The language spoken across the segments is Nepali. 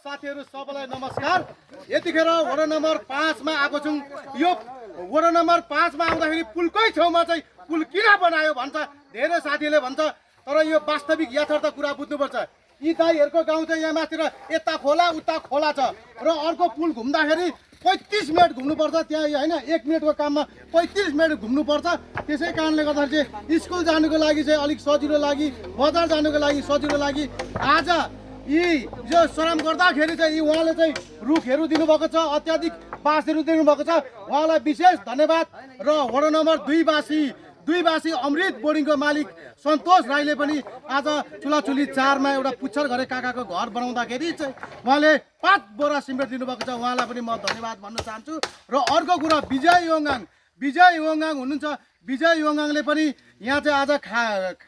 साथीहरु सबैलाई नमस्कार। यतिखेर वडा नम्बर 5 मा आएको छौं। यो वडा नम्बर 5 मा आउँदाखेरि पुलकै छेउमा चाहिँ पुल किन बनायो भन्छ धेरै साथीले भन्छ, तर यो वास्तविक यथार्थ कुरा बुझ्नुपर्छ। यी दाइहरुको गाउँ चाहिँ यहाँ माथितिर यता खोला उता खोला छ र अर्को पुल घुम्दाखेरि 35 मिनेट घुम्नुपर्छ। त्यहाँ हैन 1 मिनेटको काममा 35 मिनेट घुम्नुपर्छ। त्यसै कारणले गर्दाखेरि चाहिँ स्कुल जानुको लागि चाहिँ अलिक सजिलो लागि, बजार जानुको लागि सजिलो लागि आज यो श्रम गर्दाखेरि चाहिँ यी उहाँले चाहिँ रुखहरू दिनुभएको छ, अत्याधिक बाँसहरू दिनुभएको छ। उहाँलाई विशेष धन्यवाद। र वडा नम्बर 2 बासी अमृत बोर्डिङको मालिक सन्तोष राईले पनि आज चुलाचुली 4 मा एउटा पुच्छर घरे काकाको घर बनाउँदाखेरि चाहिँ उहाँले 5 बोरा सिमेन्ट दिनुभएको छ। उहाँलाई पनि म धन्यवाद भन्न चाहन्छु। र अर्को कुरा विजय योङगाङ हुनुहुन्छ। विजय योङगाङले पनि यहाँ चाहिँ आज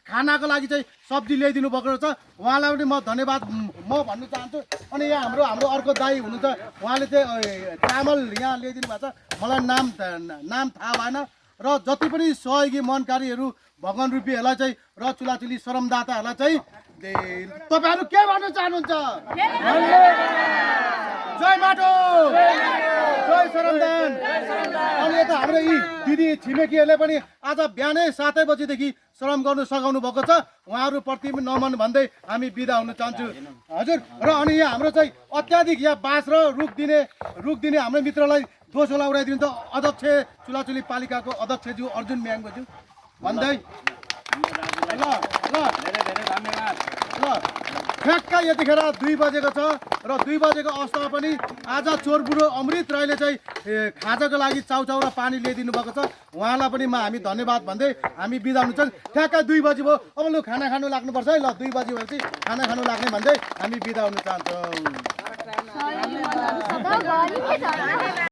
खानाको लागि चाहिँ सब्जी ल्याइदिनु भएको छ। उहाँलाई पनि म धन्यवाद म भन्न चाहन्छु। अनि यहाँ हाम्रो अर्को दाई हुनुहुन्छ, उहाँले चाहिँ चामल यहाँ ल्याइदिनु भएको छ। मलाई नाम थाहा भएन। र जति पनि सहयोगी मनकारीहरू भगवान रूपीहरूलाई चाहिँ र चुलाचुली श्रमदाताहरूलाई चाहिँ तपाईहरु के भन्न चाहनुहुन्छ? जय माटो, जय श्रमदान। अनि यता हाम्रो यी दिदी छिमेकीहरूले पनि आज बिहानै 7 बजेदेखि श्रम गर्नु सघाउनु भएको छ। उहाँहरूप्रति नमन भन्दै हामी बिदा हुन चाहन्छु हजुर। र अनि यहाँ हाम्रो चाहिँ अत्याधिक यहाँ बाँस र रुख दिने हाम्रो मित्रलाई दोस्रोलाई उडाइदिनु त अध्यक्ष चुलाचुली पालिकाको अध्यक्षज्यू अर्जुन म्याङज्यू भन्दै ल ठ्याक्कै यतिखेर 2 बजेको छ। र 2 बजेको अवस्थामा पनि आज चोरबुढो अमृत राईले चाहिँ खाजाको लागि चाउचाउ र पानी ल्याइदिनु भएको छ। उहाँलाई पनि हामी धन्यवाद भन्दै हामी बिदा हुन्छौँ। ठ्याक्कै 2 बजी भयो, अब लु खाना खानु लाग्नुपर्छ है। ल 2 बजी भएपछि खाना खानु लाग्ने भन्दै हामी बिदा हुन चाहन्छौँ।